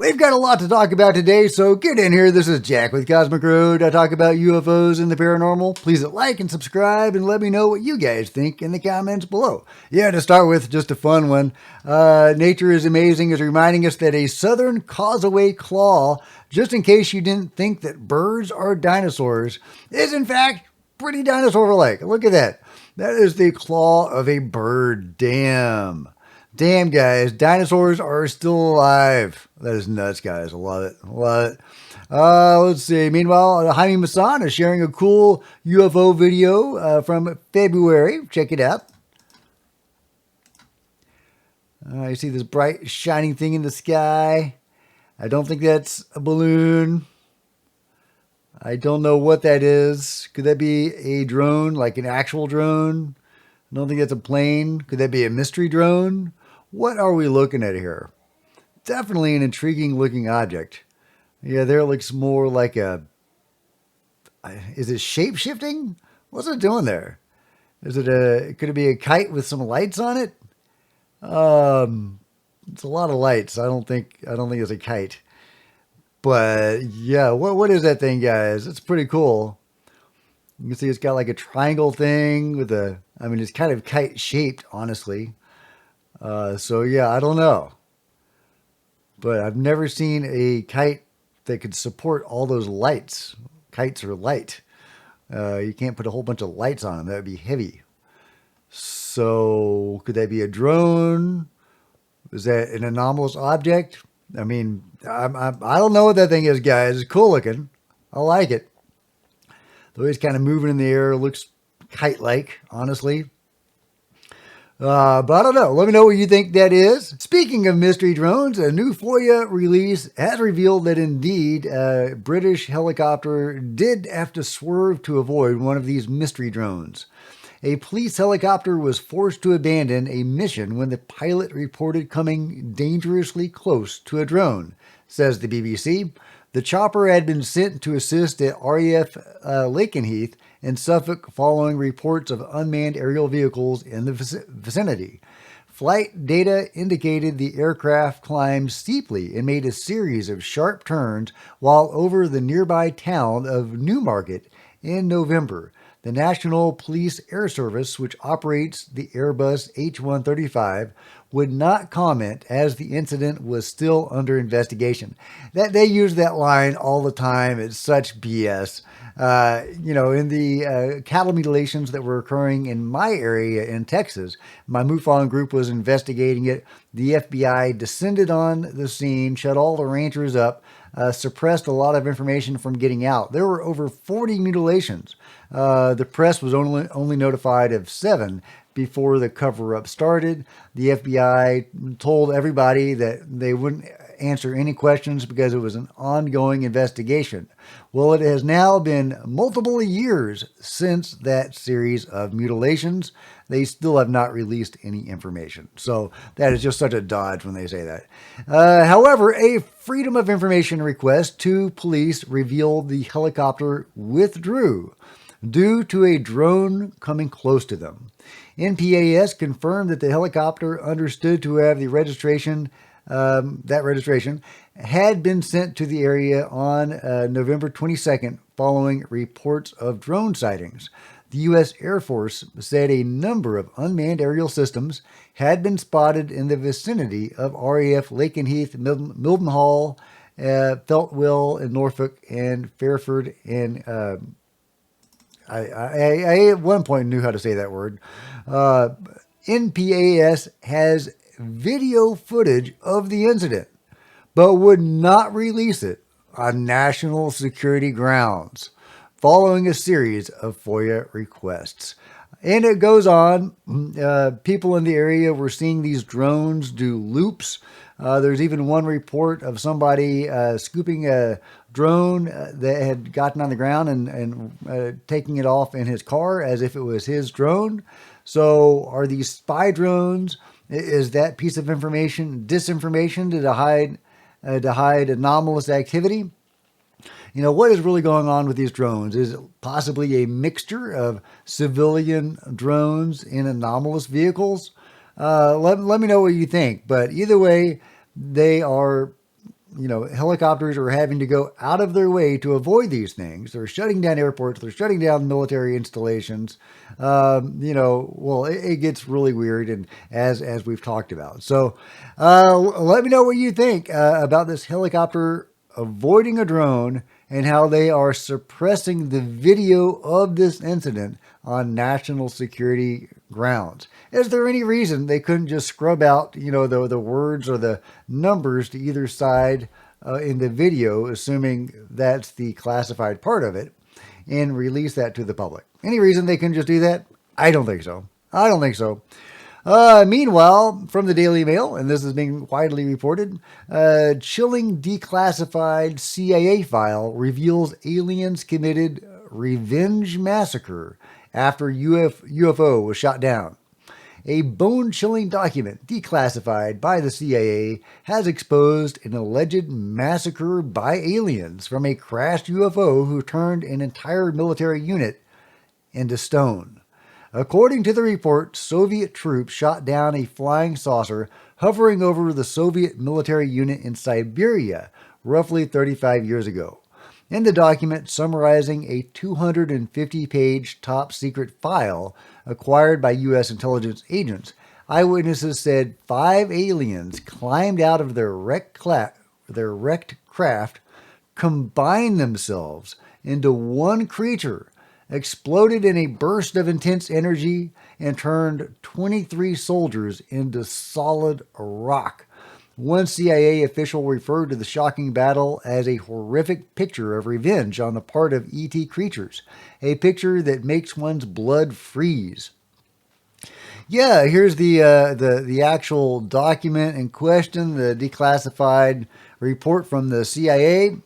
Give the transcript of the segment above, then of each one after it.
We've got a lot to talk about today, so get in here. This is Jack with Cosmic Road. I talk about UFOs and the paranormal. Please like and subscribe and let me know what you guys think in the comments below. Yeah, to start with, just a fun one. Nature is Amazing is reminding us that a southern causeway claw, just in case you didn't think that birds are dinosaurs, is in fact pretty dinosaur-like. Look at that. That is the claw of a bird. Damn, guys, dinosaurs are still alive. That is nuts, guys. I love it. Love it. Let's see. Meanwhile, Jaime Maussan is sharing a cool UFO video from February. Check it out. You see this bright, shining thing in the sky. I don't think that's a balloon. I don't know what that is. Could that be a drone, like an actual drone? I don't think that's a plane. Could that be a mystery drone? What are we looking at here? Definitely an intriguing looking object. Yeah, there it looks more like a... Is it shape-shifting? What's it doing there? Is it a... Could it be a kite with some lights on it? It's a lot of lights. I don't think it's a kite. But yeah, what is that thing, guys? It's pretty cool. You can see it's got like a triangle thing with a... I mean, it's kind of kite-shaped, honestly. So yeah, I don't know, but I've never seen a kite that could support all those lights. Kites are light. You can't put a whole bunch of lights on them. That would be heavy. So could that be a drone? Is that an anomalous object? I mean, I don't know what that thing is, guys. It's cool looking. I like it. The way it's kind of moving in the air, looks kite-like, honestly. But I don't know. Let me know what you think that is. Speaking of mystery drones, a new FOIA release has revealed that indeed a British helicopter did have to swerve to avoid one of these mystery drones. A police helicopter was forced to abandon a mission when the pilot reported coming dangerously close to a drone, says the BBC. The chopper had been sent to assist at RAF Lakenheath in Suffolk following reports of unmanned aerial vehicles in the vicinity. Flight data indicated the aircraft climbed steeply and made a series of sharp turns while over the nearby town of Newmarket in November. The National Police Air Service, which operates the Airbus H-135, would not comment as the incident was still under investigation. That they use that line all the time. It's such BS. In the cattle mutilations that were occurring in my area in Texas, my MUFON group was investigating it. The FBI descended on the scene, shut all the ranchers up, suppressed a lot of information from getting out. There were over 40 mutilations. The press was only notified of 7 before the cover-up started. The FBI told everybody that they wouldn't answer any questions because it was an ongoing investigation. Well, it has now been multiple years since that series of mutilations. They still have not released any information. So that is just such a dodge when they say that. However, a Freedom of Information request to police revealed the helicopter withdrew due to a drone coming close to them. NPAS confirmed that the helicopter understood to have the registration had been sent to the area on November 22nd following reports of drone sightings. The U.S. Air Force said a number of unmanned aerial systems had been spotted in the vicinity of RAF Lakenheath, Mildenhall, Feltwell in Norfolk, and Fairford in... I at one point knew how to say that word. NPAS has video footage of the incident, but would not release it on national security grounds, following a series of FOIA requests. And it goes on. People in the area were seeing these drones do loops. There's even one report of somebody scooping a drone that had gotten on the ground and taking it off in his car as if it was his drone. So are these spy drones? Is that piece of information disinformation to hide anomalous activity? You know, what is really going on with these drones? Is it possibly a mixture of civilian drones and anomalous vehicles? Let me know what you think. But either way, they are helicopters are having to go out of their way to avoid these things. They're shutting down airports. They're shutting down military installations. Well, it gets really weird, and as we've talked about. So, let me know what you think about this helicopter avoiding a drone and how they are suppressing the video of this incident on national security grounds. Is there any reason they couldn't just scrub out, the words or the numbers to either side in the video, assuming that's the classified part of it, and release that to the public? Any reason they couldn't just do that? I don't think so. I don't think so. Meanwhile, from the Daily Mail, and this is being widely reported, chilling declassified CIA file reveals aliens committed revenge massacre after UFO was shot down. A bone-chilling document declassified by the CIA has exposed an alleged massacre by aliens from a crashed UFO who turned an entire military unit into stone. According to the report, Soviet troops shot down a flying saucer hovering over the Soviet military unit in Siberia roughly 35 years ago. In the document summarizing a 250-page top-secret file acquired by U.S. intelligence agents, eyewitnesses said 5 aliens climbed out of their wrecked craft, combined themselves into one creature, exploded in a burst of intense energy, and turned 23 soldiers into solid rock. One CIA official referred to the shocking battle as a horrific picture of revenge on the part of ET creatures, a picture that makes one's blood freeze. Yeah, here's the actual document in question, the declassified report from the CIA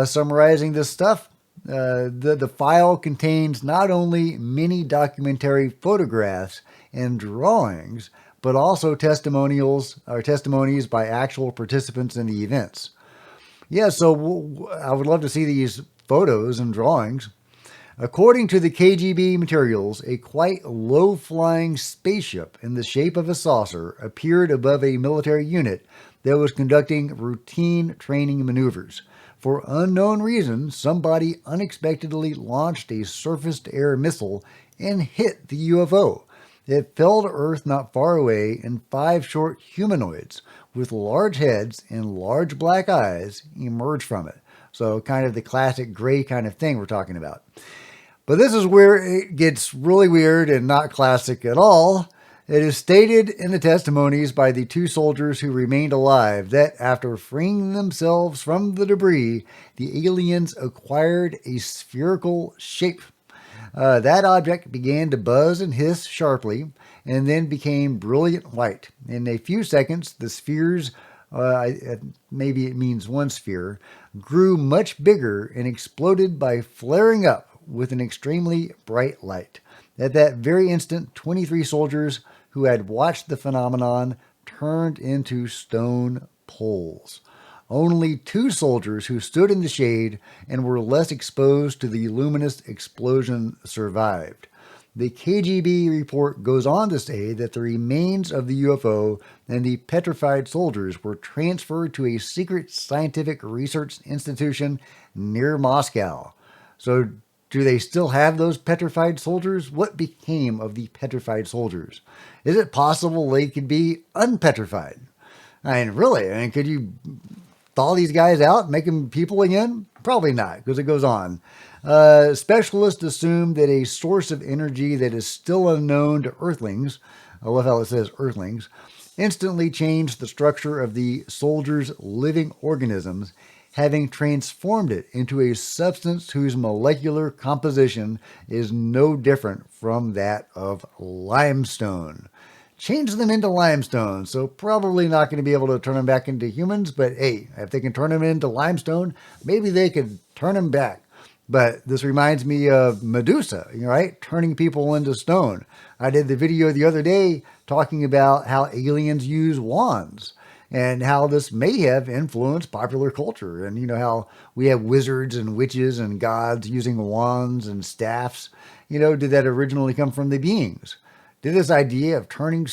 summarizing this stuff. The file contains not only many documentary photographs and drawings, but also testimonies by actual participants in the events. Yeah, so I would love to see these photos and drawings. According to the KGB materials, a quite low-flying spaceship in the shape of a saucer appeared above a military unit that was conducting routine training maneuvers. For unknown reasons, somebody unexpectedly launched a surface-to-air missile and hit the UFO. It fell to Earth not far away, and 5 short humanoids with large heads and large black eyes emerged from it. So kind of the classic gray kind of thing we're talking about. But this is where it gets really weird and not classic at all. It is stated in the testimonies by the 2 soldiers who remained alive that after freeing themselves from the debris, the aliens acquired a spherical shape. That object began to buzz and hiss sharply and then became brilliant white. In a few seconds, the spheres, maybe it means one sphere, grew much bigger and exploded by flaring up with an extremely bright light. At that very instant, 23 soldiers who had watched the phenomenon turned into stone poles. Only 2 soldiers who stood in the shade and were less exposed to the luminous explosion survived. The KGB report goes on to say that the remains of the UFO and the petrified soldiers were transferred to a secret scientific research institution near Moscow. So, do they still have those petrified soldiers? What became of the petrified soldiers? Is it possible they could be unpetrified? Really? Could you thaw these guys out and make them people again? Probably not, because it goes on. Specialists assume that a source of energy that is still unknown to Earthlings, I love how it says Earthlings, instantly changed the structure of the soldiers' living organisms, having transformed it into a substance whose molecular composition is no different from that of limestone. Change them into limestone, so probably not going to be able to turn them back into humans, but hey, if they can turn them into limestone, maybe they could turn them back. But this reminds me of Medusa, right? Turning people into stone. I did the video the other day talking about how aliens use wands and how this may have influenced popular culture. And how we have wizards and witches and gods using wands and staffs. Did that originally come from the beings? Did this idea of turning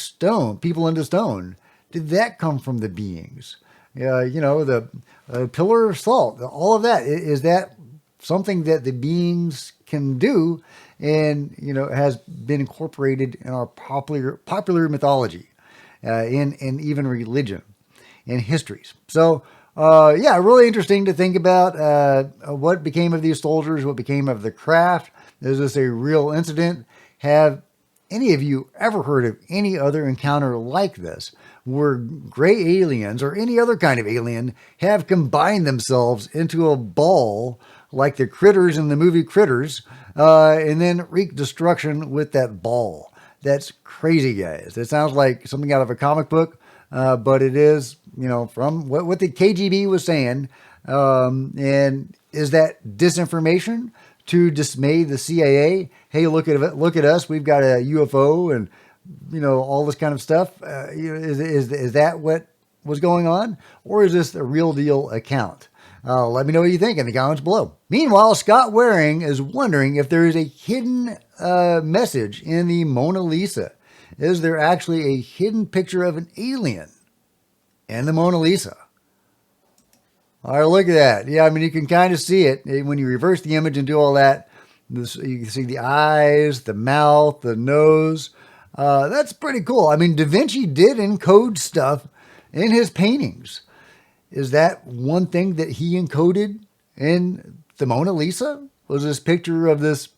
people into stone, did that come from the beings? The pillar of salt, all of that. Is that something that the beings can do, and has been incorporated in our popular mythology, in even religion, in histories. So, yeah, really interesting to think about what became of these soldiers, what became of the craft. Is this a real incident? Have any of you ever heard of any other encounter like this, where gray aliens or any other kind of alien have combined themselves into a ball like the critters in the movie Critters, and then wreak destruction with that ball? That's crazy, guys. It sounds like something out of a comic book, but it is, from what the KGB was saying. And is that disinformation to dismay the CIA? Hey, look at us. We've got a UFO and all this kind of stuff. Is that what was going on, or is this a real deal account? Let me know what you think in the comments below. Meanwhile, Scott Waring is wondering if there is a hidden message in the Mona Lisa. Is there actually a hidden picture of an alien in the Mona Lisa? All right, look at that. Yeah, I mean, you can kind of see it when you reverse the image and do all that. You can see the eyes, the mouth, the nose. That's pretty cool. I mean, Da Vinci did encode stuff in his paintings. Is that one thing that he encoded in the Mona Lisa? Was this picture of this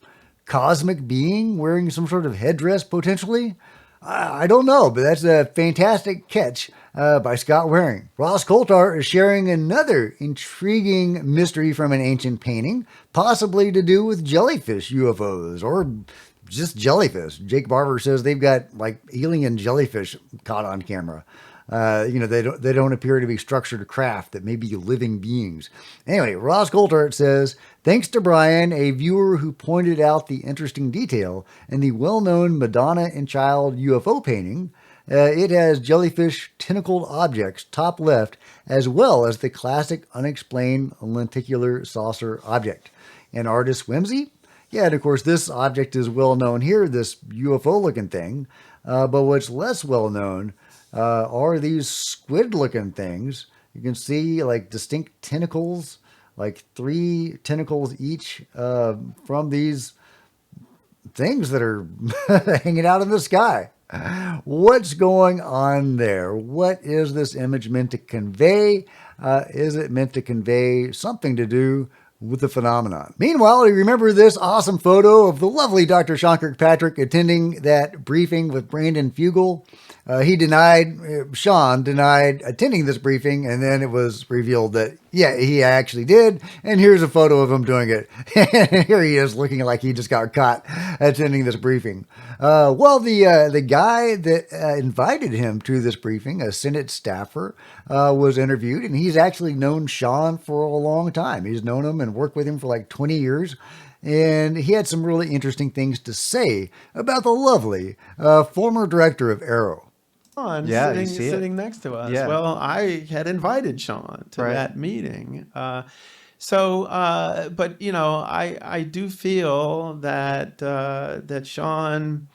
cosmic being wearing some sort of headdress, potentially? I don't know, but that's a fantastic catch by Scott Waring. Ross Coulthart is sharing another intriguing mystery from an ancient painting, possibly to do with jellyfish UFOs or just jellyfish. Jake Barber says they've got like alien jellyfish caught on camera. They don't appear to be structured craft, that may be living beings. Anyway, Ross Coulthart says, thanks to Brian, a viewer who pointed out the interesting detail in the well-known Madonna and Child UFO painting. It has jellyfish tentacled objects top left, as well as the classic unexplained lenticular saucer object. And artist whimsy? Yeah, and of course this object is well known here, this UFO looking thing. But what's less well known are these squid-looking things. You can see like distinct tentacles, like 3 tentacles each from these things that are hanging out in the sky. What's going on there? What is this image meant to convey? Is it meant to convey something to do with the phenomenon? Meanwhile, you remember this awesome photo of the lovely Dr. Sean Kirkpatrick attending that briefing with Brandon Fugel. Sean denied attending this briefing, and then it was revealed that, yeah, he actually did. And here's a photo of him doing it. And here he is looking like he just got caught attending this briefing. The guy that invited him to this briefing, a Senate staffer, was interviewed, and he's actually known Sean for a long time. He's known him and worked with him for like 20 years. And he had some really interesting things to say about the lovely former director of Arrow. Sitting next to us. Yeah. Well, I had invited Sean to that meeting. But I do feel that Sean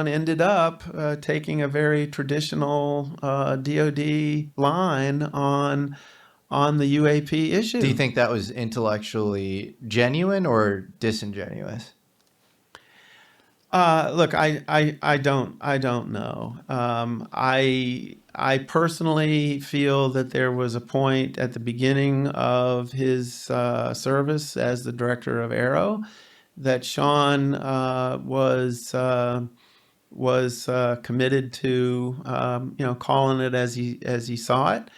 ended up taking a very traditional DoD line on the UAP issue. Do you think that was intellectually genuine or disingenuous? Look, I don't know. I personally feel that there was a point at the beginning of his service as the director of Arrow that Sean was committed to calling it as he saw it.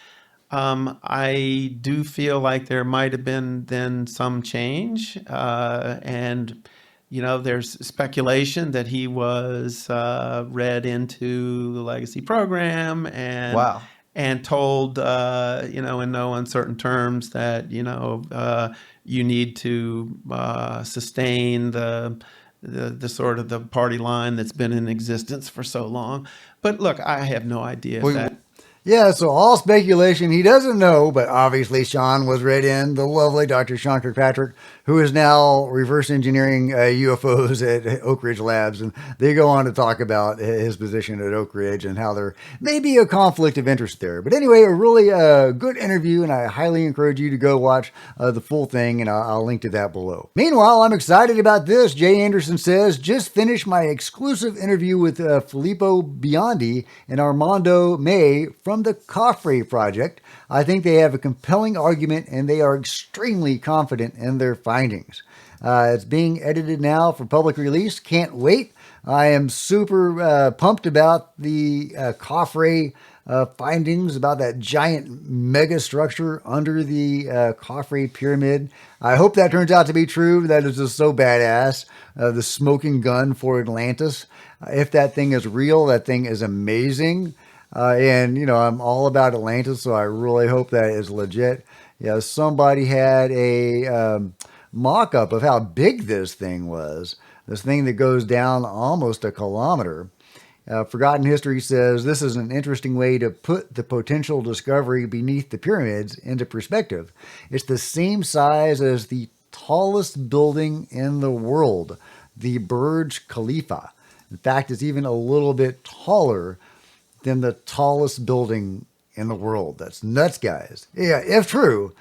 I do feel like there might have been then some change, and there's speculation that he was read into the legacy program and told, in no uncertain terms that, you need to sustain the sort of the party line that's been in existence for so long. But look, I have no idea if that. Yeah, so all speculation. He doesn't know, but obviously Sean was read in, the lovely Dr. Sean Kirkpatrick, who is now reverse engineering UFOs at Oak Ridge Labs. And they go on to talk about his position at Oak Ridge and how there may be a conflict of interest there. But anyway, a really good interview, and I highly encourage you to go watch the full thing, and I'll link to that below. Meanwhile, I'm excited about this. Jay Anderson says, just finished my exclusive interview with Filippo Biondi and Armando May from the Coffrey Project. I think they have a compelling argument and they are extremely confident in their findings. It's being edited now for public release. Can't wait. I am super pumped about the Coffrey findings about that giant mega structure under the Coffrey Pyramid. I hope that turns out to be true. That is just so badass. The smoking gun for Atlantis. If that thing is real, that thing is amazing. And, you know, I'm all about Atlantis, so I really hope that is legit. Yeah, somebody had a mock-up of how big this thing was. This thing that goes down almost a kilometer. Forgotten History says this is an interesting way to put the potential discovery beneath the pyramids into perspective. It's the same size as the tallest building in the world, the Burj Khalifa. In fact, it's even a little bit taller than the tallest building in the world. That's nuts, guys. Yeah, if true.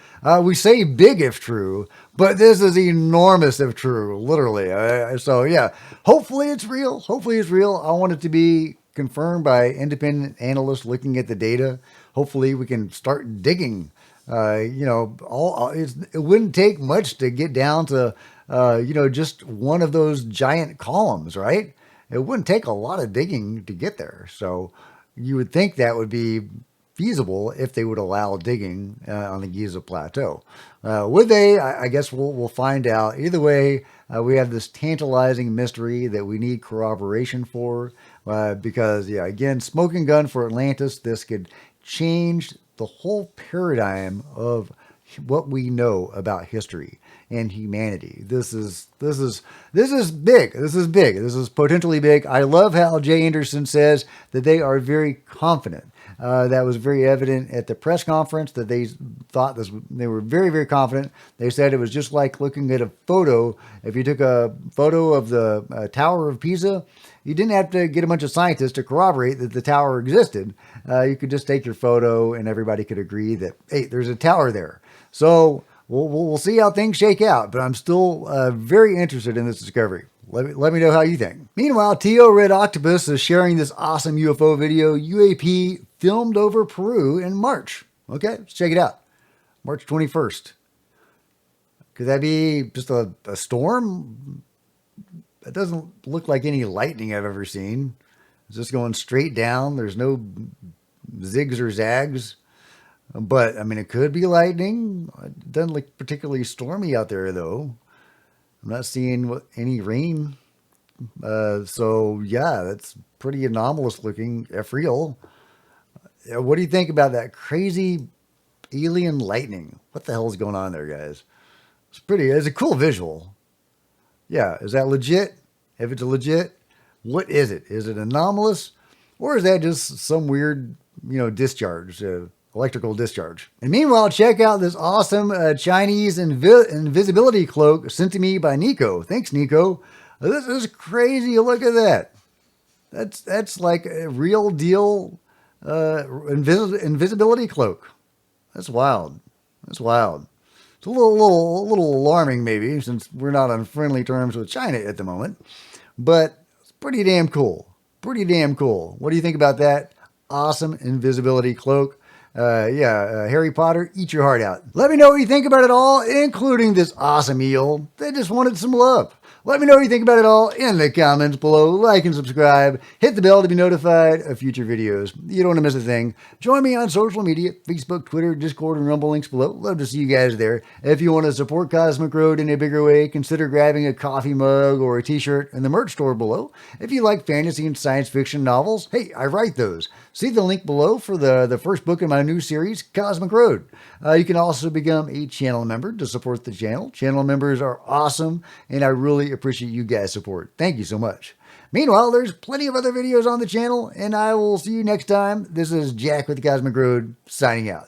We say big if true, but this is enormous if true, literally. So yeah, hopefully it's real. Hopefully it's real. I want it to be confirmed by independent analysts looking at the data. Hopefully we can start digging. It wouldn't take much to get down to, just one of those giant columns, right? It wouldn't take a lot of digging to get there. So you would think that would be feasible if they would allow digging on the Giza Plateau. Would they? I guess we'll find out. Either way, we have this tantalizing mystery that we need corroboration for because, yeah, again, smoking gun for Atlantis, this could change the whole paradigm of what we know about history and humanity. This is big. This is big. This is potentially big. I love how Jay Anderson says that they are very confident. That was very evident at the press conference that they thought this. They were very, very confident. They said it was just like looking at a photo. If you took a photo of the Tower of Pisa, you didn't have to get a bunch of scientists to corroborate that the tower existed. You could just take your photo and everybody could agree that, hey, there's a tower there. So we'll see how things shake out, but I'm still very interested in this discovery. Let me know how you think. Meanwhile, Tio Red Octopus is sharing this awesome UFO video, UAP filmed over Peru in March. Okay, let's check it out. March 21st. Could that be just a storm? It doesn't look like any lightning I've ever seen. It's just going straight down. There's no zigs or zags. But, I mean, it could be lightning. It doesn't look particularly stormy out there, though. I'm not seeing any rain. So, yeah, that's pretty anomalous looking, if real. What do you think about that crazy alien lightning? What the hell is going on there, guys? It's a cool visual. Yeah, is that legit? If it's legit, what is it? Is it anomalous? Or is that just some weird, discharge? Electrical discharge. And meanwhile, check out this awesome Chinese invisibility cloak sent to me by Nico. Thanks, Nico. This is crazy. Look at that. That's like a real deal invisibility cloak. That's wild. It's a little alarming, maybe, since we're not on friendly terms with China at the moment. But it's pretty damn cool. What do you think about that awesome invisibility cloak? Harry Potter, eat your heart out. Let me know what you think about it all, including this awesome eel that just wanted some love. Let me know what you think about it all in the comments below. Like and subscribe. Hit the bell to be notified of future videos. You don't want to miss a thing. Join me on social media, Facebook, Twitter, Discord, and Rumble, links below. Love to see you guys there. If you want to support Cosmic Road in a bigger way, consider grabbing a coffee mug or a t-shirt in the merch store below. If you like fantasy and science fiction novels, hey, I write those. See the link below for the first book in my new series, Cosmic Road. You can also become a channel member to support the channel. Channel members are awesome, and I really appreciate you guys' support. Thank you so much. Meanwhile, there's plenty of other videos on the channel, and I will see you next time. This is Jack with the Cosmic Road, signing out.